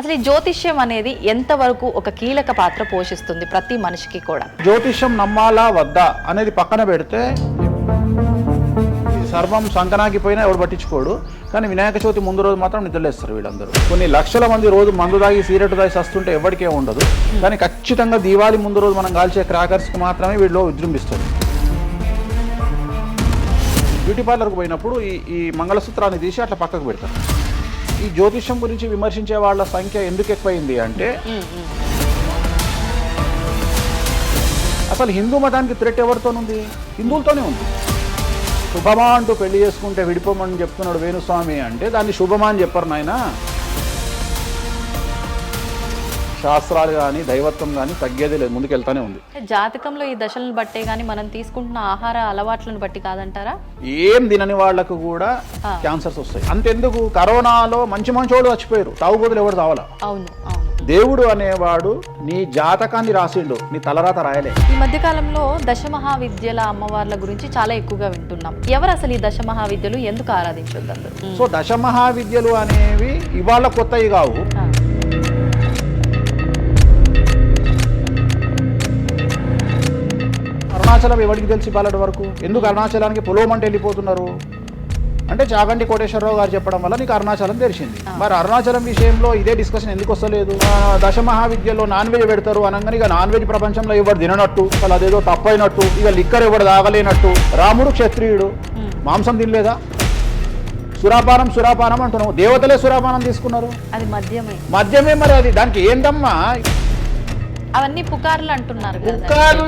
అసలు ఈ జ్యోతిష్యం అనేది ఎంతవరకు ఒక కీలక పాత్ర పోషిస్తుంది ప్రతి మనిషికి కూడా? జ్యోతిష్యం నమ్మాలా వద్దా అనేది పక్కన పెడితే సర్వం సంకనాగిపోయినా ఎవడు పట్టించుకోడు. కానీ వినాయక చవితి ముందు రోజు మాత్రం నిద్రలేస్తారు వీళ్ళందరూ. కొన్ని లక్షల మంది రోజు మందు తాగి సిగరెట్ తాగి వస్తుంటే ఎవరికే ఉండదు. కానీ ఖచ్చితంగా దీవాళి ముందు రోజు మనం కాల్చే క్రాకర్స్కి మాత్రమే వీళ్ళు విజృంభిస్తారు. బ్యూటీ పార్లర్కి పోయినప్పుడు ఈ మంగళసూత్రాన్ని తీసి అట్లా పక్కకు పెడతారు. ఈ జ్యోతిష్యం గురించి విమర్శించే వాళ్ళ సంఖ్య ఎందుకు ఎక్కువైంది అంటే, అసలు హిందూ మతానికి థ్రెట్ ఎవరితోనుంది? హిందువులతోనే ఉంది. శుభమా అంటూ పెళ్లి చేసుకుంటే విడిపోమని చెప్తున్నాడు వేణుస్వామి అంటే దాన్ని శుభమా అని చెప్పరు నాయన. శాస్త్రాలు కానీ దైవత్వం కానీ తగ్గేదే లేదు, ముందుకెళ్తానే ఉంది. జాతకంలో ఈ దశలను బట్టే గానీ మనం తీసుకుంటున్న ఆహార అలవాట్లను బట్టి కాదంటారా? ఏం తినని వాళ్లకు కూడా క్యాన్సర్స్ వస్తాయి. అంతెందుకు, కరోనాలో మంచి మంచోడు చచ్చిపోయారు, తాగుబోతులు ఎవరు తావాలా? అవును. దేవుడు అనేవాడు నీ జాతకాన్ని రాసిండు, నీ తలరాత రాయలే. ఈ మధ్య కాలంలో దశమహావిద్యల అమ్మవార్ల గురించి చాలా ఎక్కువగా వింటున్నాం. ఎవరు అసలు ఈ దశమహావిద్యలు, ఎందుకు ఆరాధించొద్దు అందరూ? సో దశమహావిద్యలు అనేవి ఇవాళ కొత్తవి కావు. అరుణాచలం ఎవరికి తెలిసి బాలటి వరకు? ఎందుకు అరుణాచలానికి పొలవమంటే వెళ్ళిపోతున్నారు అంటే చాగంటి కోటేశ్వరరావు గారు చెప్పడం వల్ల నీకు అరుణాచలం తెలిసింది. మరి అరుణాచలం విషయంలో ఇదే డిస్కషన్ ఎందుకు వస్తలేదు? దశమహావిద్యలో నాన్ వెజ్ పెడతారు అనగానే ఇక నాన్ వెజ్ ప్రపంచంలో ఎవరు తిననట్టు, అసలు అదేదో తప్పైనట్టు, ఇక లిక్కర్ ఎవరు తాగలేనట్టు. రాముడు క్షత్రియుడు, మాంసం తినలేదా? సురాపానం అంటున్నావు. దేవతలే సురాపానం తీసుకున్నారు, అది మద్యమే. మరి అది దానికి ఏందమ్మా? అవన్నీ పుకార్లు అంటున్నారు. పుకార్లు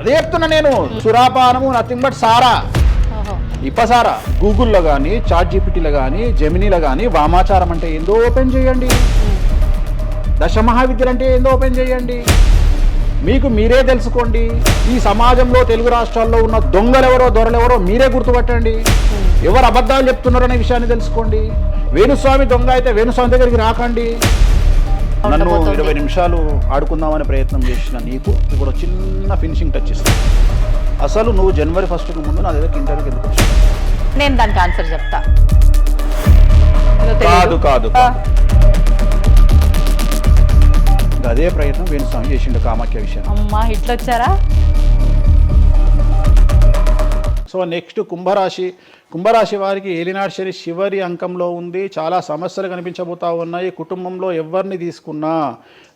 అదే చెప్తున్నా నేను. సురాపానము నథింగ్ బట్ సారా, ఇప్పసారా. గూగుల్లో కానీ, చాట్ జీపీటీలో కానీ, జెమినీలో కానీ వామాచారం అంటే ఏందో ఓపెన్ చేయండి, దశమహావిద్యలు అంటే ఏందో ఓపెన్ చేయండి. మీకు మీరే తెలుసుకోండి. ఈ సమాజంలో తెలుగు రాష్ట్రాల్లో ఉన్న దొంగలెవరో దొరలెవరో మీరే గుర్తుపట్టండి. ఎవరు అబద్ధాలు చెప్తున్నారో అనే విషయాన్ని తెలుసుకోండి. వేణుస్వామి దొంగ అయితే వేణుస్వామి దగ్గరికి రాకండి. నన్ను 20 నిమిషాలు ఆడుకుందామనే ప్రయత్నం చేసిన నీకు ఇప్పుడు చిన్న ఫినిషింగ్ టచ్ ఇస్తాను. అసలు నువ్వు జనవరి 1కు ముందు నా దగ్గర ఇంటర్వ్యూకి ఎందుకు వచ్చావు? నేను దానికి ఆన్సర్ చెప్తా. కాదు అదే ప్రయత్నం వేణుస్వామి చేసిండు కామాఖ్య విషయం. అమ్మా ఇట్లా వచ్చారా? సో నెక్స్ట్ కుంభరాశి వారికి ఏలినాడు శని చివరి అంకంలో ఉంది. చాలా సమస్యలు కనిపించబోతా ఉన్నాయి. కుటుంబంలో ఎవరిని తీసుకున్నా,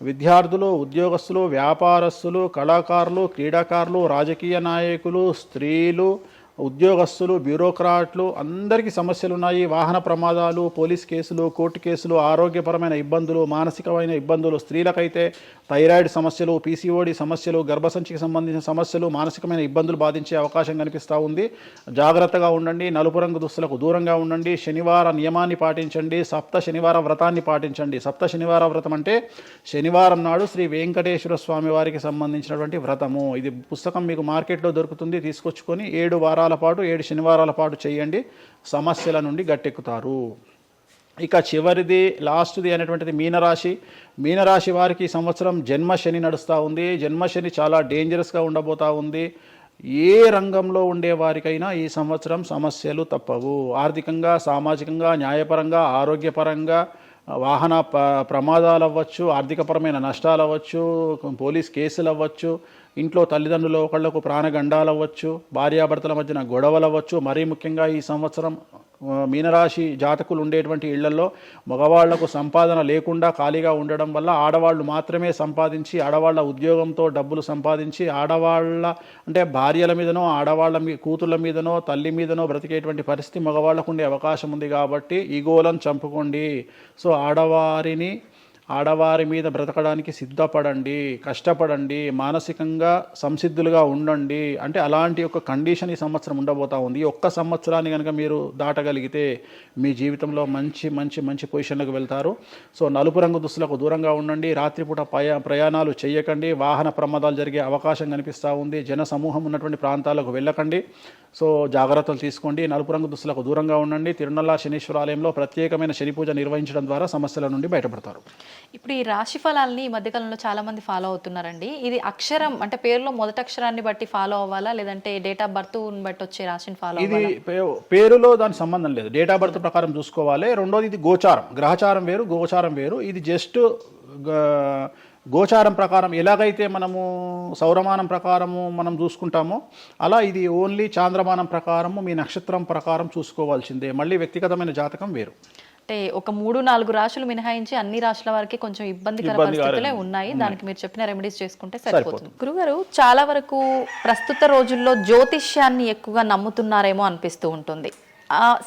విద్యార్థులు, ఉద్యోగస్తులు, వ్యాపారస్తులు, కళాకారులు, క్రీడాకారులు, రాజకీయ నాయకులు, స్త్రీలు, ఉద్యోగస్తులు, బ్యూరోక్రాట్లు అందరికీ సమస్యలు ఉన్నాయి. వాహన ప్రమాదాలు, పోలీస్ కేసులు, కోర్టు కేసులు, ఆరోగ్యపరమైన ఇబ్బందులు, మానసికమైన ఇబ్బందులు, స్త్రీలకైతే థైరాయిడ్ సమస్యలు, పీసీఓడి సమస్యలు, గర్భసంచికి సంబంధించిన సమస్యలు, మానసికమైన ఇబ్బందులు బాధించే అవకాశం కనిపిస్తూ ఉంది. జాగ్రత్తగా ఉండండి. నలుపు రంగు దుస్తులకు దూరంగా ఉండండి. శనివార నియమాన్ని పాటించండి. సప్త శనివార వ్రతాన్ని పాటించండి. సప్త శనివార వ్రతం అంటే శనివారం నాడు శ్రీ వెంకటేశ్వర స్వామి వారికి సంబంధించినటువంటి వ్రతము. ఇది పుస్తకం మీకు మార్కెట్లో దొరుకుతుంది, తీసుకొచ్చుకొని 7 వారాల పాటు 7 శనివారాల పాటు చేయండి. సమస్యల నుండి గట్టెక్కుతారు. ఇక చివరిది, లాస్ట్ది అనేటువంటిది మీనరాశి వారికి ఈ సంవత్సరం జన్మశని నడుస్తూ ఉంది. జన్మశని చాలా డేంజరస్గా ఉండబోతూ ఉంది. ఏ రంగంలో ఉండే వారికైనా ఈ సంవత్సరం సమస్యలు తప్పవు. ఆర్థికంగా, సామాజికంగా, న్యాయపరంగా, ఆరోగ్యపరంగా, వాహన ప్రమాదాలు అవ్వచ్చు, ఆర్థికపరమైన నష్టాలు అవ్వచ్చు, పోలీస్ కేసులు అవ్వచ్చు, ఇంట్లో తల్లిదండ్రులు ఒకళ్లకు ప్రాణగండాలు అవ్వచ్చు, భార్యాభర్తల మధ్యన గొడవలు అవ్వచ్చు. మరీ ముఖ్యంగా ఈ సంవత్సరం మీనరాశి జాతకులు ఉండేటువంటి ఇళ్లలో మగవాళ్లకు సంపాదన లేకుండా ఖాళీగా ఉండడం వల్ల ఆడవాళ్లు మాత్రమే సంపాదించి, ఆడవాళ్ల ఉద్యోగంతో డబ్బులు సంపాదించి, ఆడవాళ్ల అంటే భార్యల మీదనో, ఆడవాళ్ల కూతుళ్ళ మీదనో, తల్లి మీదనో బ్రతికేటువంటి పరిస్థితి మగవాళ్లకు ఉండే అవకాశం ఉంది. కాబట్టి ఈగోలను చంపుకోండి. సో ఆడవారి మీద బ్రతకడానికి సిద్ధపడండి, కష్టపడండి, మానసికంగా సంసిద్ధులుగా ఉండండి. అంటే అలాంటి ఒక కండిషన్ ఈ సంవత్సరం ఉండబోతా ఉంది. ఈ ఒక్క సంవత్సరాన్ని కనుక మీరు దాటగలిగితే మీ జీవితంలో మంచి పొజిషన్లకు వెళ్తారు. సో నలుపు రంగు దుస్తులకు దూరంగా ఉండండి. రాత్రిపూట ప్రయాణాలు చేయకండి. వాహన ప్రమాదాలు జరిగే అవకాశం కనిపిస్తూ ఉంది. జన సమూహం ఉన్నటువంటి ప్రాంతాలకు వెళ్ళకండి. సో జాగ్రత్తలు తీసుకోండి. నలుపు రంగు దుస్తులకు దూరంగా ఉండండి. తిరునల్ల శనీశ్వరాలయంలో ప్రత్యేకమైన శని పూజ నిర్వహించడం ద్వారా సమస్యల నుండి బయటపడతారు. ఇప్పుడు ఈ రాశి ఫలాల్ని ఈ మధ్యకాలంలో చాలా మంది ఫాలో అవుతున్నారండి. ఇది అక్షరం అంటే పేరులో మొదటి అక్షరాన్ని బట్టి ఫాలో అవ్వాలా, లేదంటే డేట్ ఆఫ్ బర్త్ బట్టి వచ్చే రాశిని ఫాలో ఇది అవ్వాలా? పేరులో దాని సంబంధం లేదు, డేట్ ఆఫ్ బర్త్ ప్రకారం చూసుకోవాలి. రెండోది ఇది గోచారం, గ్రహచారం వేరు, గోచారం వేరు. ఇది జస్ట్ గోచారం ప్రకారం ఎలాగైతే మనము సౌరమానం ప్రకారము మనం చూసుకుంటామో అలా ఇది ఓన్లీ చాంద్రమానం ప్రకారము మీ నక్షత్రం ప్రకారం చూసుకోవాల్సిందే. మళ్ళీ వ్యక్తిగతమైన జాతకం వేరు. అంటే ఒక 3-4 రాశులు మినహాయించి అన్ని రాశుల వారికి కొంచెం ఇబ్బందికర పరిస్థితులే ఉన్నాయి. దానికి మీరు చెప్పిన రెమెడీస్ చేసుకుంటే సరిపోతుంది. గురుగారు, చాలా వరకు ప్రస్తుత రోజుల్లో జ్యోతిష్యాన్ని ఎక్కువగా నమ్ముతున్నారేమో అనిపిస్తూ ఉంటుంది.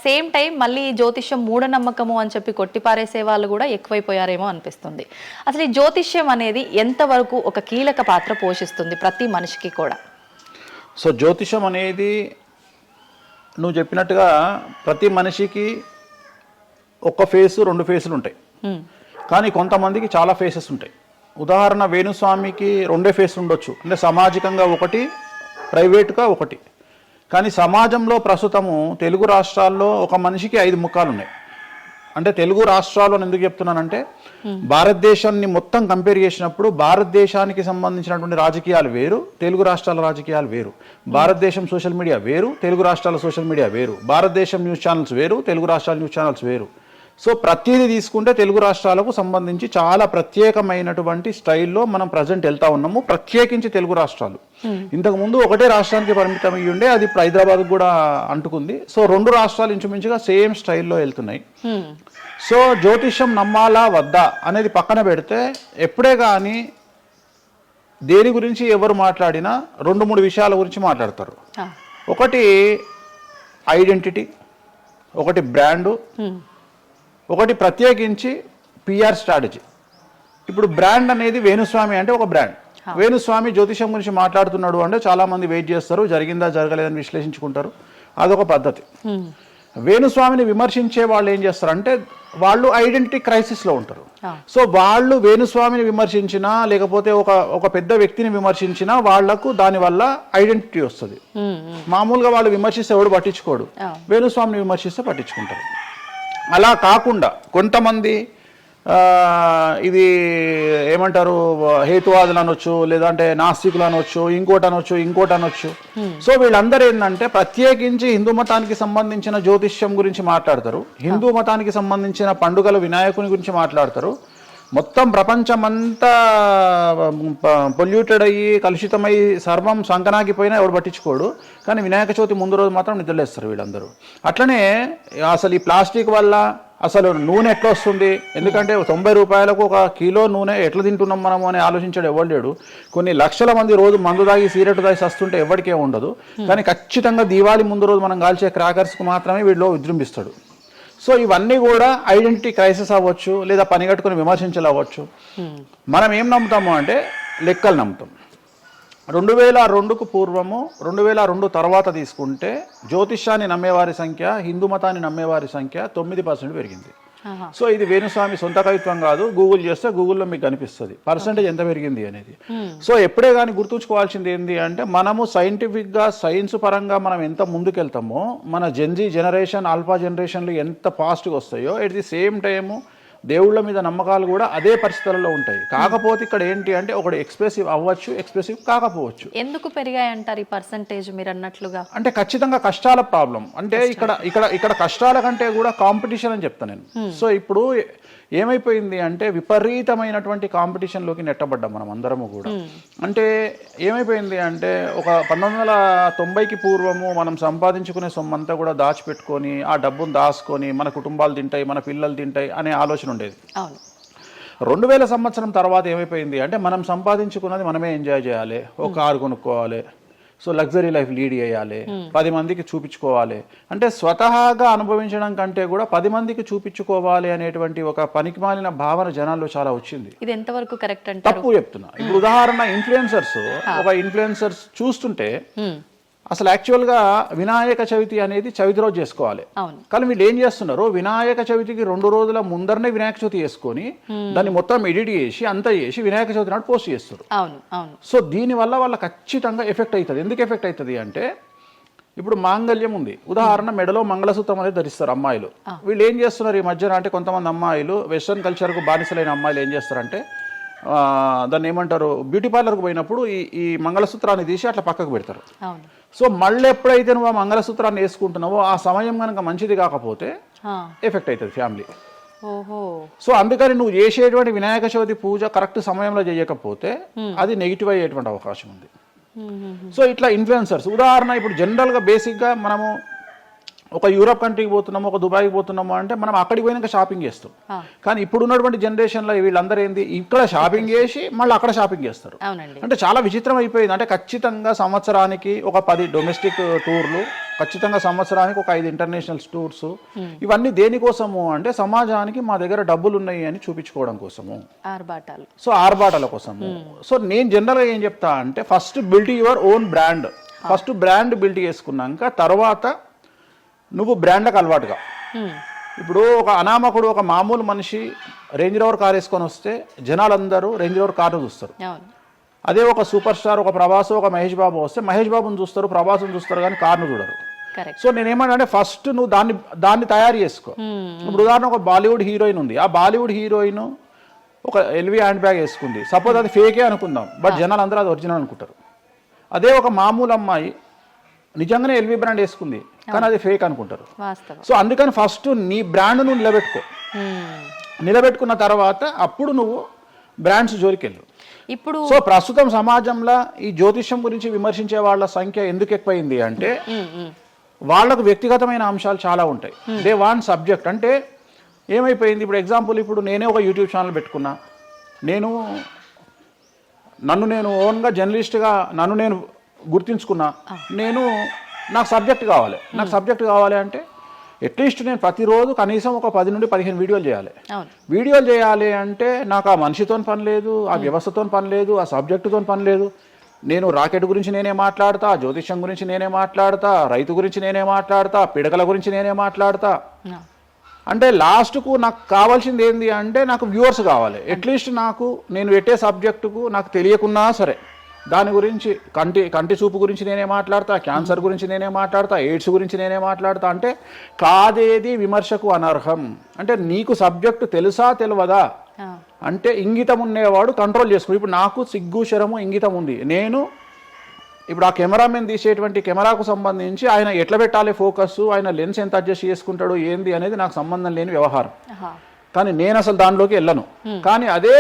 సేమ్ టైం మళ్ళీ జ్యోతిష్యం మూఢనమ్మకము అని చెప్పి కొట్టిపారేసే వాళ్ళు కూడా ఎక్కువైపోయారేమో అనిపిస్తుంది. అసలు ఈ జ్యోతిష్యం అనేది ఎంతవరకు ఒక కీలక పాత్ర పోషిస్తుంది ప్రతి మనిషికి కూడా? సో జ్యోతిషం అనేది నువ్వు చెప్పినట్టుగా ప్రతి మనిషికి ఒక ఫేసు 2 ఫేసులు ఉంటాయి, కానీ కొంతమందికి చాలా ఫేసెస్ ఉంటాయి. ఉదాహరణ వేణుస్వామికి 2 ఫేస్ ఉండొచ్చు, అంటే సామాజికంగా ఒకటి, ప్రైవేట్గా ఒకటి. కానీ సమాజంలో ప్రస్తుతము తెలుగు రాష్ట్రాల్లో ఒక మనిషికి 5 ముఖాలు ఉన్నాయి. అంటే తెలుగు రాష్ట్రాల్లో ఎందుకు చెప్తున్నానంటే భారతదేశాన్ని మొత్తం కంపేర్ చేసినప్పుడు భారతదేశానికి సంబంధించినటువంటి రాజకీయాలు వేరు, తెలుగు రాష్ట్రాల రాజకీయాలు వేరు. భారతదేశం సోషల్ మీడియా వేరు, తెలుగు రాష్ట్రాల సోషల్ మీడియా వేరు. భారతదేశం న్యూస్ ఛానల్స్ వేరు, తెలుగు రాష్ట్రాల న్యూస్ ఛానల్స్ వేరు. సో ప్రతిదీ తీసుకుంటే తెలుగు రాష్ట్రాలకు సంబంధించి చాలా ప్రత్యేకమైనటువంటి స్టైల్లో మనం ప్రజెంట్ వెళ్తా ఉన్నాము. ప్రత్యేకించి తెలుగు రాష్ట్రాలు ఇంతకు ముందు ఒకటే రాష్ట్రానికి పరిమితం అయ్యి ఉండే, అది ఇప్పుడు హైదరాబాద్ కూడా అంటుకుంది. సో 2 రాష్ట్రాలు ఇంచుమించుగా సేమ్ స్టైల్లో వెళ్తున్నాయి. సో జ్యోతిష్యం నమ్మాలా వద్దా అనేది పక్కన పెడితే ఎప్పుడే కానీ దేని గురించి ఎవరు మాట్లాడినా 2-3 విషయాల గురించి మాట్లాడతారు. ఒకటి ఐడెంటిటీ, ఒకటి బ్రాండు, ఒకటి ప్రత్యేకించి పిఆర్ స్ట్రాటజీ. ఇప్పుడు బ్రాండ్ అనేది వేణుస్వామి అంటే ఒక బ్రాండ్. వేణుస్వామి జ్యోతిషం గురించి మాట్లాడుతున్నాడు అంటే చాలా మంది వెయిట్ చేస్తారు, జరిగిందా జరగలేదని విశ్లేషించుకుంటారు. అదొక పద్ధతి. వేణుస్వామిని విమర్శించే వాళ్ళు ఏం చేస్తారంటే వాళ్ళు ఐడెంటిటీ క్రైసిస్లో ఉంటారు. సో వాళ్ళు వేణుస్వామిని విమర్శించినా లేకపోతే ఒక పెద్ద వ్యక్తిని విమర్శించినా వాళ్లకు దానివల్ల ఐడెంటిటీ వస్తుంది. మామూలుగా వాళ్ళు విమర్శిస్తే ఎవడు పట్టించుకోడు, వేణుస్వామిని విమర్శిస్తే పట్టించుకుంటారు. అలా కాకుండా కొంతమంది ఇది ఏమంటారు హేతువాదులు అనొచ్చు, లేదంటే నాస్తికులు అనొచ్చు, ఇంకోటి అనొచ్చు. సో వీళ్ళందరూ ఏంటంటే ప్రత్యేకించి హిందూ మతానికి సంబంధించిన జ్యోతిష్యం గురించి మాట్లాడతారు, హిందూ మతానికి సంబంధించిన పండుగల వినాయకుని గురించి మాట్లాడతారు. మొత్తం ప్రపంచమంతా పొల్యూటెడ్ అయ్యి కలుషితమై సర్వం సంకనాగిపోయినా ఎవడు పట్టించుకోడు, కానీ వినాయక చవితి ముందు రోజు మాత్రం నిద్రలేస్తారు వీళ్ళందరూ. అట్లనే అసలు ఈ ప్లాస్టిక్ వల్ల అసలు నూనె ఎట్లా వస్తుంది, ఎందుకంటే 90 రూపాయలకు 1 కిలో నూనె ఎట్లా తింటున్నాం మనము అని ఆలోచించాడు ఎవరు లేడు. కొన్ని లక్షల మంది రోజు మందు తాగి సిగరెట్ తాగి వస్తుంటే ఎవరికే ఉండదు, కానీ ఖచ్చితంగా దీవాళి ముందు రోజు మనం కాల్చే క్రాకర్స్కి మాత్రమే వీళ్ళు విజృంభిస్తాడు. సో ఇవన్నీ కూడా ఐడెంటిటీ క్రైసిస్ అవ్వచ్చు, లేదా పని కట్టుకుని విమర్శించాలి అవ్వచ్చు. మనం ఏం నమ్ముతాము అంటే లెక్కలు నమ్ముతాం. 2002కు పూర్వము 2002 తర్వాత తీసుకుంటే జ్యోతిష్యాన్ని నమ్మేవారి సంఖ్య, హిందూ మతాన్ని నమ్మేవారి సంఖ్య 9% పెరిగింది. సో ఇది వేణుస్వామి సొంత కవిత్వం కాదు, గూగుల్ చేస్తే గూగుల్లో మీకు కనిపిస్తుంది పర్సంటేజ్ ఎంత పెరిగింది అనేది. సో ఎప్పుడే కానీ గుర్తుంచుకోవాల్సింది ఏంటి అంటే మనము సైంటిఫిక్గా సైన్స్ పరంగా మనం ఎంత ముందుకెళ్తామో మన జెన్జీ జనరేషన్, ఆల్ఫా జనరేషన్లు ఎంత ఫాస్ట్గా వస్తాయో ఎట్ ది సేమ్ టైము దేవుళ్ళ మీద నమ్మకాలు కూడా అదే పరిస్థితులలో ఉంటాయి. కాకపోతే ఇక్కడ ఏంటి అంటే ఒకటి ఎక్స్ప్రెసివ్ అవ్వచ్చు, ఎక్స్ప్రెసివ్ కాకపోవచ్చు. ఎందుకు పెరిగాయి అంటారు ఈ పర్సంటేజ్ మీరు అన్నట్లుగా? అంటే ఖచ్చితంగా కష్టాల ప్రాబ్లం. అంటే ఇక్కడ కష్టాల కంటే కూడా కాంపిటీషన్ అని చెప్తాను నేను. సో ఇప్పుడు ఏమైపోయింది అంటే విపరీతమైనటువంటి కాంపిటీషన్లోకి నెట్టబడ్డాం మనం అందరము కూడా. అంటే ఏమైపోయింది అంటే ఒక 1990కి పూర్వము మనం సంపాదించుకునే సొమ్మంతా కూడా దాచిపెట్టుకొని ఆ డబ్బును దాచుకొని మన కుటుంబాలు తింటాయి, మన పిల్లలు తింటాయి అనే ఆలోచన ఉండేది. 2000 సంవత్సరం తర్వాత ఏమైపోయింది అంటే మనం సంపాదించుకున్నది మనమే ఎంజాయ్ చేయాలి, ఒక కారు కొనుక్కోవాలి, సో లగ్జరీ లైఫ్ లీడ్ చేయాలి, 10 మందికి చూపించుకోవాలి. అంటే స్వతహాగా అనుభవించడం కంటే కూడా 10 మందికి చూపించుకోవాలి అనేటువంటి ఒక పనికిమాలిన భావన జనాల్లో చాలా వచ్చింది. ఇది ఎంతవరకు కరెక్ట్ అంటే తప్పు చెప్తున్నా. ఇప్పుడు ఉదాహరణ ఇన్ఫ్లుయెన్సర్స్ చూస్తుంటే అసలు యాక్చువల్గా వినాయక చవితి అనేది చవితి రోజు చేసుకోవాలి, కానీ వీళ్ళు ఏం చేస్తున్నారు వినాయక చవితికి 2 రోజుల ముందరనే వినాయక చవితి చేసుకొని దాన్ని మొత్తం ఎడిట్ చేసి అంతా చేసి వినాయక చవితి నాడు పోస్ట్ చేస్తారు. సో దీనివల్ల వాళ్ళ ఖచ్చితంగా ఎఫెక్ట్ అవుతుంది. ఎందుకు ఎఫెక్ట్ అవుతుంది అంటే ఇప్పుడు మాంగళ్యం ఉంది, ఉదాహరణ మెడలో మంగళసూత్రం అనేది ధరిస్తారు అమ్మాయిలు. వీళ్ళు ఏం చేస్తున్నారు ఈ మధ్యన అంటే కొంతమంది అమ్మాయిలు వెస్ట్రన్ కల్చర్కు బానిసలైన అమ్మాయిలు ఏం చేస్తారంటే దాన్ని ఏమంటారు, బ్యూటీ పార్లర్కి పోయినప్పుడు ఈ మంగళసూత్రాన్ని తీసి అట్లా పక్కకు పెడతారు. సో మళ్ళీ ఎప్పుడైతే నువ్వు ఆ మంగళసూత్రాన్ని వేసుకుంటున్నావో ఆ సమయం కనుక మంచిది కాకపోతే ఎఫెక్ట్ అవుతుంది ఫ్యామిలీ. సో అందుకని నువ్వు చేసేటువంటి వినాయక చవితి పూజ కరెక్ట్ సమయంలో చేయకపోతే అది నెగిటివ్ అయ్యేటువంటి అవకాశం ఉంది. సో ఇట్లా ఇన్ఫ్లుయెన్సర్స్, ఉదాహరణ ఇప్పుడు జనరల్గా బేసిక్గా మనము ఒక యూరోప్ కంట్రీకి పోతున్నాము, ఒక దుబాయ్కి పోతున్నాము అంటే మనం అక్కడికి పోయినాక షాపింగ్ చేస్తాం. కానీ ఇప్పుడు ఉన్నటువంటి జనరేషన్లో వీళ్ళందరూ ఏంది, ఇక్కడ షాపింగ్ చేసి మళ్ళీ అక్కడ షాపింగ్ చేస్తారు. అంటే చాలా విచిత్రం అయిపోయింది. అంటే ఖచ్చితంగా సంవత్సరానికి ఒక 10 డొమెస్టిక్ టూర్లు, ఖచ్చితంగా సంవత్సరానికి ఒక 5 ఇంటర్నేషనల్ టూర్స్. ఇవన్నీ దేనికోసము అంటే సమాజానికి మా దగ్గర డబ్బులు ఉన్నాయి అని చూపించుకోవడం కోసము, సో ఆర్భాటాల కోసము. సో నేను జనరల్గా ఏం చెప్తా అంటే first build your own brand. First brand build చేసుకున్నాక తర్వాత నువ్వు బ్రాండ్లకు అలవాటుగా. ఇప్పుడు ఒక అనామకుడు, ఒక మామూలు మనిషి రేంజ్ రోవర్ కార్ వేసుకొని వస్తే జనాలందరూ రేంజ్ రోవర్ కార్ను చూస్తారు. అదే ఒక సూపర్ స్టార్, ఒక ప్రభాస్, ఒక మహేష్ బాబు వస్తే మహేష్ బాబుని చూస్తారు, ప్రభాస్ని చూస్తారు, కానీ కార్ను చూడరు. సో నేనేమంటే ఫస్ట్ నువ్వు దాన్ని తయారు చేసుకో. ఇప్పుడు ఉదాహరణ ఒక బాలీవుడ్ హీరోయిన్ ఉంది, ఆ బాలీవుడ్ హీరోయిన్ ఒక ఎల్వీ హ్యాండ్ బ్యాగ్ వేసుకుంది, సపోజ్ అది ఫేకే అనుకుందాం, బట్ జనాలు అందరూ అది ఒరిజినల్ అనుకుంటారు. అదే ఒక మామూలు అమ్మాయి నిజంగానే ఎల్వీ బ్రాండ్ వేసుకుంది, కానీ అది ఫేక్ అనుకుంటారు. సో అందుకని ఫస్ట్ నీ బ్రాండ్ నువ్వు నిలబెట్టుకున్న తర్వాత అప్పుడు నువ్వు బ్రాండ్స్ జోలికి వెళ్ళు. ఇప్పుడు సో ప్రస్తుతం సమాజంలో ఈ జ్యోతిష్యం గురించి విమర్శించే వాళ్ళ సంఖ్య ఎందుకు ఎక్కువైంది అంటే వాళ్ళకు వ్యక్తిగతమైన అంశాలు చాలా ఉంటాయి. They want subject. అంటే ఏమైపోయింది, ఇప్పుడు ఎగ్జాంపుల్, ఇప్పుడు నేనే ఒక యూట్యూబ్ ఛానల్ పెట్టుకున్నా, నన్ను నేను ఓన్గా జర్నలిస్ట్గా నన్ను నేను గుర్తించుకున్నా, నాకు సబ్జెక్ట్ కావాలి అంటే అట్లీస్ట్ నేను ప్రతిరోజు కనీసం ఒక 10 నుండి 15 వీడియోలు చేయాలి అంటే నాకు ఆ మనిషితో పని లేదు, ఆ వ్యవస్థతో పని లేదు, ఆ సబ్జెక్టుతో పని లేదు. నేను రాకెట్ గురించి నేనే మాట్లాడతా, జ్యోతిష్యం గురించి నేనే మాట్లాడతా, రైతు గురించి నేనే మాట్లాడతా, పిడకల గురించి నేనే మాట్లాడతా. అంటే లాస్ట్కు నాకు కావాల్సింది ఏంది అంటే నాకు వ్యూవర్స్ కావాలి. అట్లీస్ట్ నేను పెట్టే సబ్జెక్టుకు నాకు తెలియకున్నా సరే దాని గురించి కంటి చూపు గురించి నేనే మాట్లాడతా, క్యాన్సర్ గురించి నేనే మాట్లాడతా, ఎయిడ్స్ గురించి నేనే మాట్లాడతా. అంటే కాదేది విమర్శకు అనర్హం. అంటే నీకు సబ్జెక్టు తెలుసా తెలియదా అంటే ఇంగితం ఉండేవాడు కంట్రోల్ చేసుకో. ఇప్పుడు నాకు సిగ్గు శరము ఇంగితం ఉంది. నేను ఇప్పుడు ఆ కెమెరామెన్ తీసేటువంటి కెమెరాకు సంబంధించి ఆయన ఎట్లా పెట్టాలి ఫోకస్, ఆయన లెన్స్ ఎంత అడ్జస్ట్ చేసుకుంటాడు ఏంది అనేది నాకు సంబంధం లేని వ్యవహారం. కానీ నేను అసలు దానిలోకి వెళ్ళను. కానీ అదే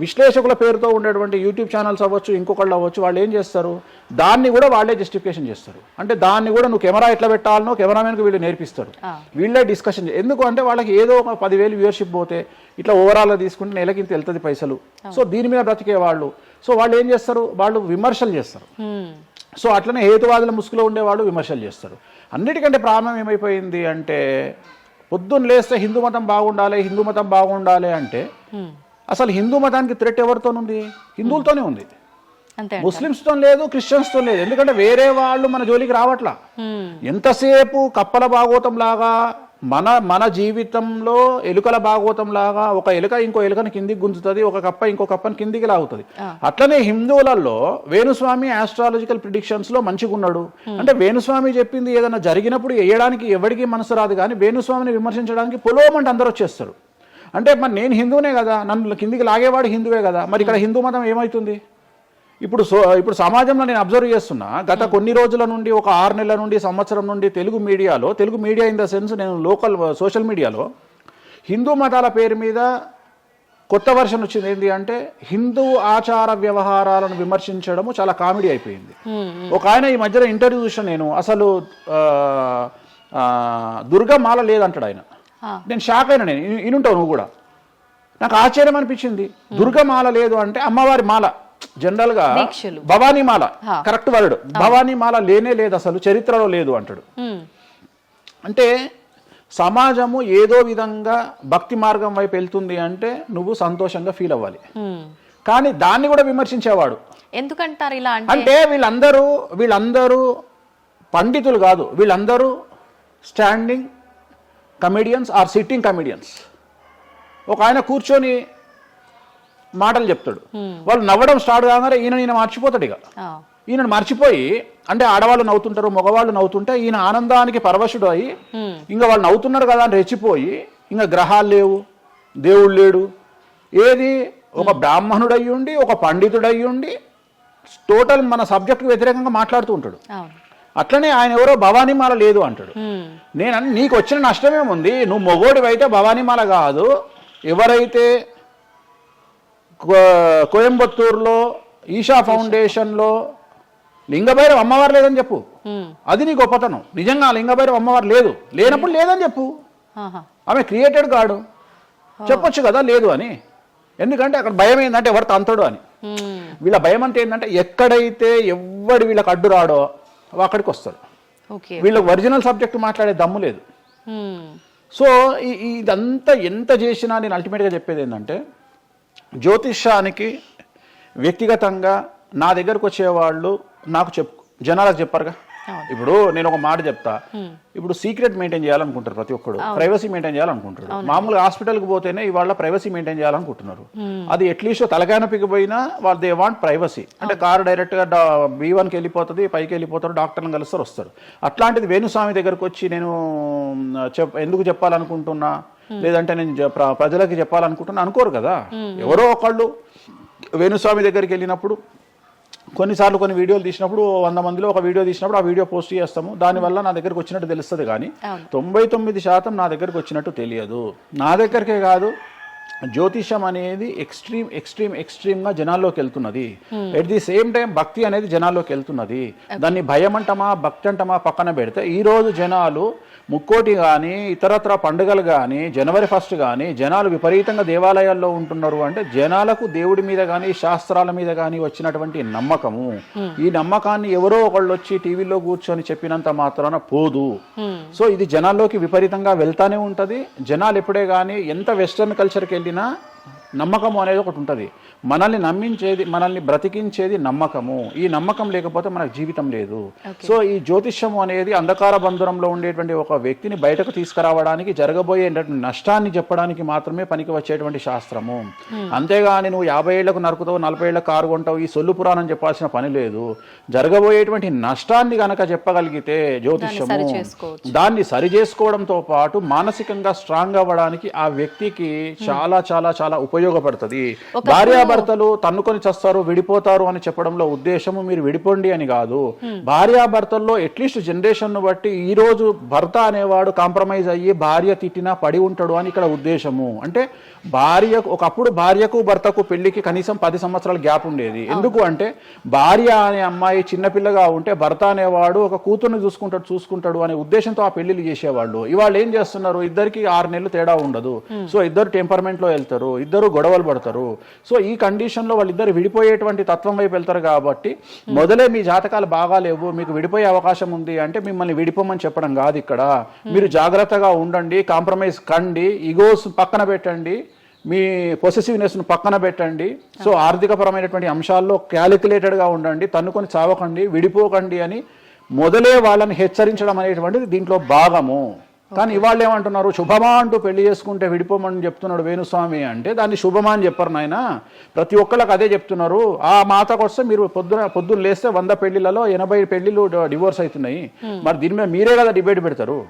విశ్లేషకుల పేరుతో ఉండేటువంటి యూట్యూబ్ ఛానల్స్ అవ్వచ్చు, ఇంకొకళ్ళు అవ్వచ్చు, వాళ్ళు ఏం చేస్తారు, దాన్ని కూడా వాళ్ళే జస్టిఫికేషన్ చేస్తారు. అంటే దాన్ని కూడా నువ్వు కెమెరా ఎట్లా పెట్టాలనో కెమెరామెన్కి వీళ్ళు నేర్పిస్తారు, వీళ్ళే డిస్కషన్. ఎందుకు అంటే వాళ్ళకి ఏదో ఒక 10,000 వ్యూవర్షిప్ పోతే ఇట్లా ఓవరాల్గా తీసుకుంటే నెలకి ఇంత వెళ్తుంది పైసలు. సో దీని మీద బ్రతికే వాళ్ళు, సో వాళ్ళు ఏం చేస్తారు, వాళ్ళు విమర్శలు చేస్తారు. సో అట్లనే హేతువాదుల ముసుగులో ఉండేవాళ్ళు విమర్శలు చేస్తారు. అన్నిటికంటే ప్రాబ్లం ఏమైపోయింది అంటే పొద్దున్న లేస్తే హిందూ మతం బాగుండాలి అంటే అసలు హిందూ మతానికి థ్రెట్ ఎవరితోనుంది? హిందువులతోనే ఉంది, ముస్లిమ్స్తో లేదు, క్రిస్టియన్స్తో లేదు. ఎందుకంటే వేరే వాళ్ళు మన జోలికి రావట్లా. ఎంతసేపు కప్పల భాగవతం లాగా మన జీవితంలో ఎలుకల భాగవతం లాగా ఒక ఎలుక ఇంకో ఎలుకని కిందికి గుంజుతుంది, ఒక కప్ప ఇంకో కప్పని కిందికి లాగుతుంది. అట్లనే హిందువులలో వేణుస్వామి ఆస్ట్రాలజికల్ ప్రిడిక్షన్స్ లో మంచిగా ఉన్నాడు అంటే వేణుస్వామి చెప్పింది ఏదైనా జరిగినప్పుడు వేయడానికి ఎవరికి మనసు రాదు, కానీ వేణుస్వామిని విమర్శించడానికి పొలోమంటే అందరూ వచ్చేస్తారు. అంటే మరి నేను హిందువునే కదా, నన్ను కిందికి లాగేవాడు హిందువే కదా, మరి ఇక్కడ హిందూ మతం ఏమవుతుంది? ఇప్పుడు సమాజంలో నేను అబ్జర్వ్ చేస్తున్నా, గత కొన్ని రోజుల నుండి, ఒక 6 నెలల నుండి, సంవత్సరం నుండి Telugu media in the sense నేను లోకల్ సోషల్ మీడియాలో హిందూ మతాల పేరు మీద కొత్త వర్షన్ వచ్చింది. ఏంటి అంటే హిందూ ఆచార వ్యవహారాలను విమర్శించడము చాలా కామెడీ అయిపోయింది. ఒక ఆయన ఈ మధ్యలో ఇంటర్వ్యూ చూసిన నేను, అసలు దుర్గమాల లేదంటాడు ఆయన. నేను షాక్ అయినా, నేను ఇనుంటావు నువ్వు కూడా. నాకు ఆశ్చర్యం అనిపించింది. దుర్గమాల లేదు అంటే అమ్మవారి మాల, జనరల్ గా భవానీ మాల కరెక్ట్ వర్డ్, భవానీ మాల లేనే లేదు, అసలు చరిత్రలో లేదు అంటాడు. అంటే సమాజము ఏదో విధంగా భక్తి మార్గం వైపు వెళ్తుంది అంటే నువ్వు సంతోషంగా ఫీల్ అవ్వాలి, కానీ దాన్ని కూడా విమర్శించేవాడు ఎందుకంటారు ఇలా అంటే వీళ్ళందరూ పండితులు కాదు, వీళ్ళందరూ standing comedians or sitting comedians. ఒక ఆయన కూర్చొని మాటలు చెప్తాడు, వాళ్ళు నవ్వడం స్టార్ట్ కాగానే ఈయన మర్చిపోతాడు. ఇక ఈయన మర్చిపోయి అంటే ఆడవాళ్ళు నవ్వుతుంటారు, మగవాళ్ళు నవ్వుతుంటే ఈయన ఆనందానికి పరవశుడు అయ్యి ఇంకా వాళ్ళు నవ్వుతున్నారు కదా అని రెచ్చిపోయి ఇంకా గ్రహాలు లేవు, దేవుడు లేడు, ఏది ఒక బ్రాహ్మణుడు అయ్యుండి ఒక పండితుడు అయ్యుండి టోటల్ మన సబ్జెక్టుకు వ్యతిరేకంగా మాట్లాడుతూ ఉంటాడు. అట్లనే ఆయన ఎవరో భవానీమాల లేదు అంటాడు. నేను నీకు వచ్చిన నష్టమేముంది, నువ్వు మొగోడివి అయితే భవానీమాల కాదు, ఎవరైతే కోయంబత్తూరులో ఈషా ఫౌండేషన్లో లింగభైరవ అమ్మవారు లేదని చెప్పు, అది నీ గొప్పతనం. నిజంగా లింగభైరవ అమ్మవారు లేదు, లేనప్పుడు లేదని చెప్పు. ఆమె క్రియేటెడ్ గాడు, చెప్పొచ్చు కదా లేదు అని. ఎందుకంటే అక్కడ భయం ఏంటంటే ఎవరు తంతడు అని. వీళ్ళ భయం అంటే ఏంటంటే ఎక్కడైతే ఎవడు వీళ్ళకి అడ్డు రాడో అక్కడికి వస్తాడు. వీళ్ళకి ఒరిజినల్ సబ్జెక్ట్ మాట్లాడే దమ్ము లేదు. సో ఇదంతా ఎంత చేసినా నేను అల్టిమేట్గా చెప్పేది ఏంటంటే జ్యోతిష్యానికి వ్యక్తిగతంగా నా దగ్గరకు వచ్చేవాళ్ళు నాకు జనాలకు చెప్పారుగా. ఇప్పుడు నేను ఒక మాట చెప్తా, ఇప్పుడు సీక్రెట్ మెయింటైన్ చేయాలనుకుంటారు ప్రతి ఒక్కడు, ప్రైవసీ మెయింటైన్ చేయాలనుకుంటారు. మామూలుగా హాస్పిటల్కి పోతేనే ఇవాళ ప్రైవసీ మెయింటైన్ చేయాలనుకుంటున్నారు. అది అట్లీస్ట్ తలకాయనొప్పికి పోయినా వాళ్ళు దే వాంట్ ప్రైవసీ. అంటే కారు డైరెక్ట్గా B1కి వెళ్ళిపోతుంది, పైకి వెళ్ళిపోతారు, డాక్టర్ని కలుస్తారు, వస్తారు. అట్లాంటిది వేణుస్వామి దగ్గరకు వచ్చి నేను ఎందుకు చెప్పాలనుకుంటున్నా, లేదంటే నేను ప్రజలకి చెప్పాలనుకుంటున్నా అనుకోరు కదా. ఎవరో ఒకళ్ళు వేణుస్వామి దగ్గరికి వెళ్ళినప్పుడు కొన్నిసార్లు కొన్ని వీడియోలు తీసినప్పుడు 100 మందిలో ఒక వీడియో తీసినప్పుడు ఆ వీడియో పోస్ట్ చేస్తాము, దానివల్ల నా దగ్గరకు వచ్చినట్టు తెలుస్తుంది. కానీ 99% నా దగ్గరకు వచ్చినట్టు తెలియదు. నా దగ్గరికే కాదు, జ్యోతిషం అనేది ఎక్స్ట్రీమ్గా జనాల్లోకి వెళ్తున్నది. ఎట్ ది సేమ్ టైం భక్తి అనేది జనాల్లోకి వెళ్తున్నది. దాన్ని భయం అంటమా భక్తి అంటమా పక్కన పెడితే ఈరోజు జనాలు ముక్కోటి కానీ ఇతరత్ర పండుగలు కానీ జనవరి 1 కానీ జనాలు విపరీతంగా దేవాలయాల్లో ఉంటున్నారు. అంటే జనాలకు దేవుడి మీద కానీ శాస్త్రాల మీద కానీ వచ్చినటువంటి నమ్మకము, ఈ నమ్మకాన్ని ఎవరో ఒకళ్ళు వచ్చి టీవీలో కూర్చొని చెప్పినంత మాత్రాన పోదు. సో ఇది జనాల్లోకి విపరీతంగా వెళ్తానే ఉంటుంది. జనాలు ఎప్పుడే కానీ ఎంత వెస్టర్న్ కల్చర్కి వెళ్ళినా నమ్మకము అనేది ఒకటి ఉంటుంది. మనల్ని నమ్మించేది, మనల్ని బ్రతికించేది నమ్మకము. ఈ నమ్మకం లేకపోతే మనకు జీవితం లేదు. సో ఈ జ్యోతిష్యము అనేది అంధకార బంధురంలో ఉండేటువంటి ఒక వ్యక్తిని బయటకు తీసుకురావడానికి, జరగబోయే నష్టాన్ని చెప్పడానికి మాత్రమే పనికి వచ్చేటువంటి శాస్త్రము. అంతేగాని నువ్వు 50 ఏళ్లకు నరుకుతావు, 40 ఏళ్లకు కారు కొంటావు, ఈ సొల్లు పురాణం చెప్పాల్సిన పని లేదు. జరగబోయేటువంటి నష్టాన్ని కనుక చెప్పగలిగితే జ్యోతిష్యము దాన్ని సరి చేసుకోవడంతో పాటు మానసికంగా స్ట్రాంగ్ అవ్వడానికి ఆ వ్యక్తికి చాలా చాలా చాలా ఉపయోగపడుతుంది. భార్యాభర్తలు తన్నుకొని చస్తారు, విడిపోతారు అని చెప్పడంలో ఉద్దేశము మీరు విడిపోండి అని కాదు. భార్యాభర్తల్లో అట్లీస్ట్ జనరేషన్ ను బట్టి ఈ రోజు భర్త అనేవాడు కాంప్రమైజ్ అయ్యి భార్య తిట్టినా పడి ఉంటాడు అని ఇక్కడ ఉద్దేశము. అంటే ఒకప్పుడు భార్యకు భర్తకు పెళ్లికి కనీసం 10 సంవత్సరాల గ్యాప్ ఉండేది. ఎందుకు అంటే భార్య అనే అమ్మాయి చిన్నపిల్లగా ఉంటే భర్త అనేవాడు ఒక కూతుర్ని చూసుకుంటాడు అనే ఉద్దేశంతో ఆ పెళ్లిళ్ళు చేసేవాళ్ళు. ఇవాళ ఏం చేస్తున్నారు, ఇద్దరికి 6 నెలలు తేడా ఉండదు. సో ఇద్దరు టెంపర్మెంట్ లో వెళ్తారు, ఇద్దరు గొడవలు పడతారు. సో ఈ కండిషన్లో వాళ్ళిద్దరు విడిపోయేటువంటి తత్వం వైపు వెళ్తారు. కాబట్టి మొదలే మీ జాతకాలు బాగాలేవు, మీకు విడిపోయే అవకాశం ఉంది అంటే మిమ్మల్ని విడిపోమని చెప్పడం కాదు. ఇక్కడ మీరు జాగ్రత్తగా ఉండండి, కాంప్రమైజ్ కండి, ఈగోస్ పక్కన పెట్టండి, మీ పొసెసివ్నెస్ను పక్కన పెట్టండి. సో ఆర్థికపరమైనటువంటి అంశాల్లో క్యాలిక్యులేటెడ్గా ఉండండి, తన్నుకొని చావకండి, విడిపోకండి అని మొదలే వాళ్ళని హెచ్చరించడం అనేటువంటిది దీంట్లో భాగము. కానీ ఇవాళ్ళు ఏమంటున్నారు, శుభమా అంటూ పెళ్లి చేసుకుంటే విడిపోమని చెప్తున్నాడు వేణుస్వామి అంటే దాన్ని శుభమా అని చెప్పరు నాయన. ప్రతి ఒక్కళ్ళకి అదే చెప్తున్నారు. ఆ మాతకు వస్తే మీరు పొద్దున్న లేస్తే 100 పెళ్లిలలో 80 పెళ్లిళ్ళు డివోర్స్ అవుతున్నాయి. మరి దీని మీద మీరే కదా డిబేట్ పెడతారు.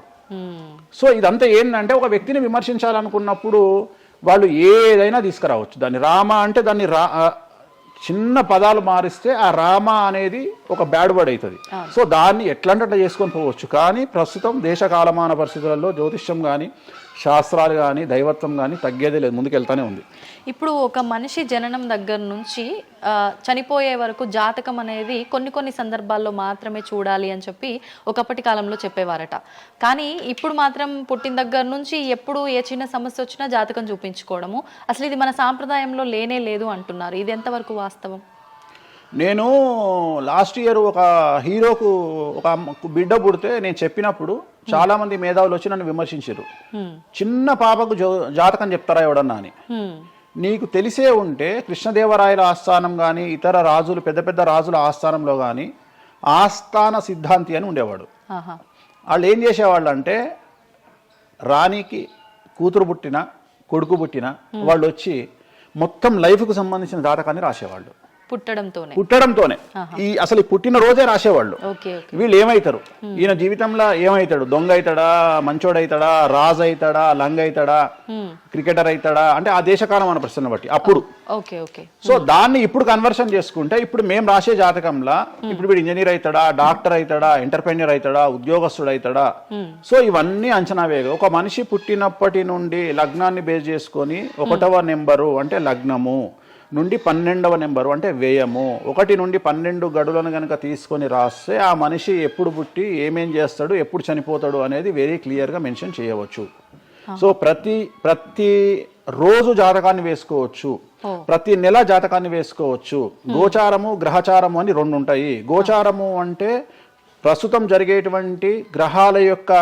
సో ఇదంతా ఏంటంటే ఒక వ్యక్తిని విమర్శించాలనుకున్నప్పుడు వాళ్ళు ఏదైనా తీసుకురావచ్చు. దాన్ని రామ అంటే దాన్ని చిన్న పదాలు మారిస్తే ఆ రామ అనేది ఒక బ్యాడ్ వర్డ్ అవుతుంది. సో దాన్ని ఎట్లంటే చేసుకొని పోవచ్చు. కానీ ప్రస్తుతం దేశ కాలమాన పరిస్థితులలో జ్యోతిష్యం కానీ శాస్త్రాలు కానీ దైవత్వం కానీ తగ్గేదే లేదు, ముందుకెళ్తానే ఉంది. ఇప్పుడు ఒక మనిషి జననం దగ్గర నుంచి చనిపోయే వరకు జాతకం అనేది కొన్ని సందర్భాల్లో మాత్రమే చూడాలి అని చెప్పి ఒకప్పటి కాలంలో చెప్పేవారట. కానీ ఇప్పుడు మాత్రం పుట్టిన దగ్గర నుంచి ఎప్పుడు ఏ చిన్న సమస్య వచ్చినా జాతకం చూపించుకోవడము, అసలు ఇది మన సాంప్రదాయంలో లేనే లేదు అంటున్నారు. ఇది ఎంతవరకు వాస్తవం? నేను లాస్ట్ ఇయర్ ఒక హీరోకు ఒక బిడ్డ పుడితే నేను చెప్పినప్పుడు చాలా మంది మేధావులు వచ్చి నన్ను విమర్శించారు. చిన్న పాపకు జాతకం చెప్తారా ఎవడన్నా అని. నీకు తెలిసే ఉంటే కృష్ణదేవరాయల ఆస్థానం కానీ ఇతర రాజులు పెద్ద రాజుల ఆస్థానంలో కానీ ఆస్థాన సిద్ధాంతి అని ఉండేవాడు. వాళ్ళు ఏం చేసేవాళ్ళు అంటే రాణికి కూతురు పుట్టిన కొడుకు పుట్టిన వాళ్ళు వచ్చి మొత్తం లైఫ్కు సంబంధించిన జాతకాన్ని రాసేవాళ్ళు. పుట్టడంతోనే ఈ అసలు పుట్టిన రోజే రాసేవాళ్ళు. ఓకే. వీళ్ళు ఏమవుతారు, ఈయన జీవితంలో ఏమవుతాడు, దొంగ అవుతాడా, మంచోడైతాడా, రాజు అవుతాడా, లంగ అవుతాడా, క్రికెటర్ అవుతాడా అంటే ఆ దేశకాలం అన్న ప్రశ్న బట్టి అప్పుడు. ఓకే. ఓకే. సో దాన్ని ఇప్పుడు కన్వర్షన్ చేసుకుంటే ఇప్పుడు మేము రాసే జాతకంలో ఇప్పుడు వీడు ఇంజనీర్ అవుతాడా, డాక్టర్ అవుతాడా, ఎంటర్ప్రెన్యూర్ అవుతాడా, ఉద్యోగస్తుడు అవుతాడా, సో ఇవన్నీ అంచనా వేగ. ఒక మనిషి పుట్టినప్పటి నుండి లగ్నాన్ని బేస్ చేసుకొని 1వ నెంబరు అంటే లగ్నము నుండి 12వ నెంబరు అంటే వ్యయము, 1 నుండి 12 గడులను కనుక తీసుకొని రాస్తే ఆ మనిషి ఎప్పుడు పుట్టి ఏమేం చేస్తాడు, ఎప్పుడు చనిపోతాడు అనేది వెరీ క్లియర్గా మెన్షన్ చేయవచ్చు. సో ప్రతి రోజు జాతకాన్ని వేసుకోవచ్చు, ప్రతి నెల జాతకాన్ని వేసుకోవచ్చు. గోచారము గ్రహచారము అని 2 ఉంటాయి. గోచారము అంటే ప్రస్తుతం జరిగేటువంటి గ్రహాల యొక్క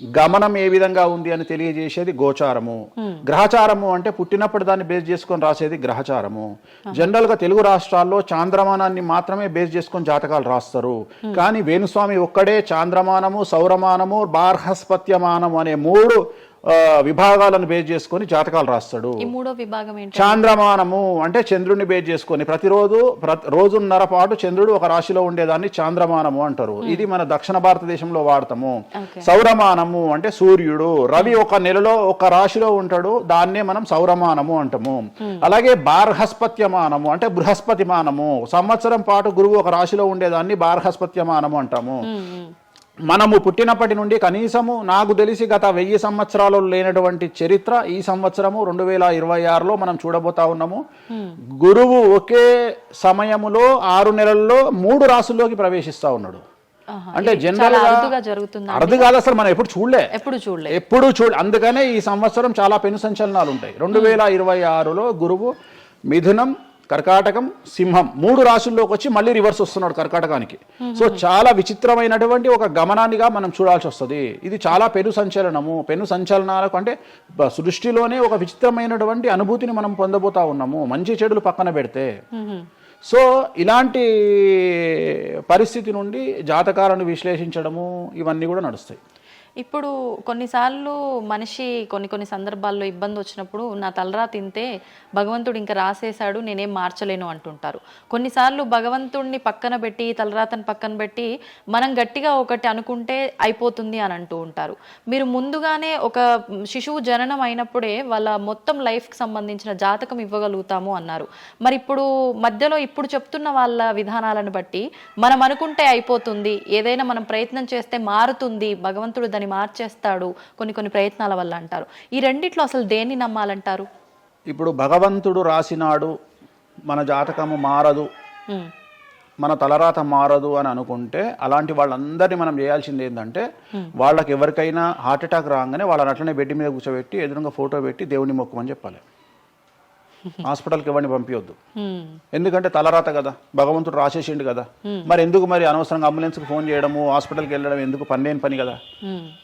గమనం ఏ విధంగా ఉంది అని తెలియజేసేది గోచారము. గ్రహచారము అంటే పుట్టినప్పుడు దాన్ని బేస్ చేసుకొని రాసేది గ్రహచారము. జనరల్ గా తెలుగు రాష్ట్రాల్లో చాంద్రమానాన్ని మాత్రమే బేస్ చేసుకొని జాతకాలు రాస్తారు. కానీ వేణుస్వామి ఒక్కడే చాంద్రమానము, సౌరమానము, బార్హస్పత్యమానము అనే 3 విభాగాలను బేస్ చేసుకొని జాతకాలు రాస్తాడు. ఈ 3వ విభాగం ఏంటి? చాంద్రమానము అంటే చంద్రుడిని బేస్ చేసుకొని ప్రతిరోజు రోజున్నర పాటు చంద్రుడు ఒక రాశిలో ఉండేదాన్ని చాంద్రమానము అంటారు. ఇది మన దక్షిణ భారతదేశంలో వాడతాము. సౌరమానము అంటే సూర్యుడు, రవి ఒక నెలలో ఒక రాశిలో ఉంటాడు, దాన్నే మనం సౌరమానము అంటాము. అలాగే బార్హస్పత్యమానము అంటే బృహస్పతిమానము, సంవత్సరం పాటు గురువు ఒక రాశిలో ఉండేదాన్ని బార్హస్పత్యమానము అంటాము. మనము పుట్టినప్పటి నుండి కనీసము నాకు తెలిసి గత 1000 సంవత్సరాలు లేనటువంటి చరిత్ర ఈ సంవత్సరము 2026లో మనం చూడబోతా ఉన్నాము. గురువు ఒకే సమయములో 6 నెలల్లో 3 రాసుల్లోకి ప్రవేశిస్తా ఉన్నాడు. అంటే జనరల్ అర్థం కాదు, అసలు మనం ఎప్పుడు చూడలే. అందుకనే ఈ సంవత్సరం చాలా పెను సంచలనాలు ఉంటాయి. 2026లో గురువు మిథునం, కర్కాటకం, సింహం 3 రాశుల్లోకి వచ్చి మళ్ళీ రివర్స్ వస్తున్నాడు కర్కాటకానికి. సో చాలా విచిత్రమైనటువంటి ఒక గమనాన్నిగా మనం చూడాల్సి వస్తుంది. ఇది చాలా పెను సంచలనాలకు అంటే సృష్టిలోనే ఒక విచిత్రమైనటువంటి అనుభూతిని మనం పొందబోతా ఉన్నాము, మంచి చెడులు పక్కన పెడితే. సో ఇలాంటి పరిస్థితి నుండి జాతకాలను విశ్లేషించడము ఇవన్నీ కూడా నడుస్తాయి. ఇప్పుడు కొన్నిసార్లు మనిషి కొన్ని సందర్భాల్లో ఇబ్బంది వచ్చినప్పుడు నా తలరా తింటే భగవంతుడు ఇంకా రాసేశాడు, నేనేం మార్చలేను అంటుంటారు. కొన్నిసార్లు భగవంతుడిని పక్కన పెట్టి, తలరాతను పక్కన పెట్టి మనం గట్టిగా ఒకటి అనుకుంటే అయిపోతుంది అని అంటూ ఉంటారు. మీరు ముందుగానే ఒక శిశువు జననం అయినప్పుడే వాళ్ళ మొత్తం లైఫ్కి సంబంధించిన జాతకం ఇవ్వగలుగుతాము అన్నారు. మరి ఇప్పుడు మధ్యలో ఇప్పుడు చెప్తున్న వాళ్ళ విధానాలను బట్టి మనం అనుకుంటే అయిపోతుంది, ఏదైనా మనం ప్రయత్నం చేస్తే మారుతుంది, భగవంతుడు దాన్ని మార్చేస్తాడు కొన్ని ప్రయత్నాల వల్ల అంటారు. ఈ రెండిట్లో అసలు దేన్ని నమ్మాలంటారు? ఇప్పుడు భగవంతుడు రాసినాడు, మన జాతకము మారదు, మన తలరాత మారదు అని అనుకుంటే అలాంటి వాళ్ళందరినీ మనం చేయాల్సింది ఏంటంటే వాళ్ళకి ఎవరికైనా హార్ట్ అటాక్ రాగానే వాళ్ళని అట్లనే బెడ్ మీద కూర్చోబెట్టి ఎదురుగా ఫోటో పెట్టి దేవుని మొక్కమని చెప్పాలి. హాస్పిటల్కి ఎవరిని పంపించొద్దు. ఎందుకంటే తలరాత కదా, భగవంతుడు రాసేసిండు కదా. మరి ఎందుకు అనవసరంగా అంబులెన్స్కి ఫోన్ చేయడము, హాస్పిటల్కి వెళ్ళడం ఎందుకు? పని కదా.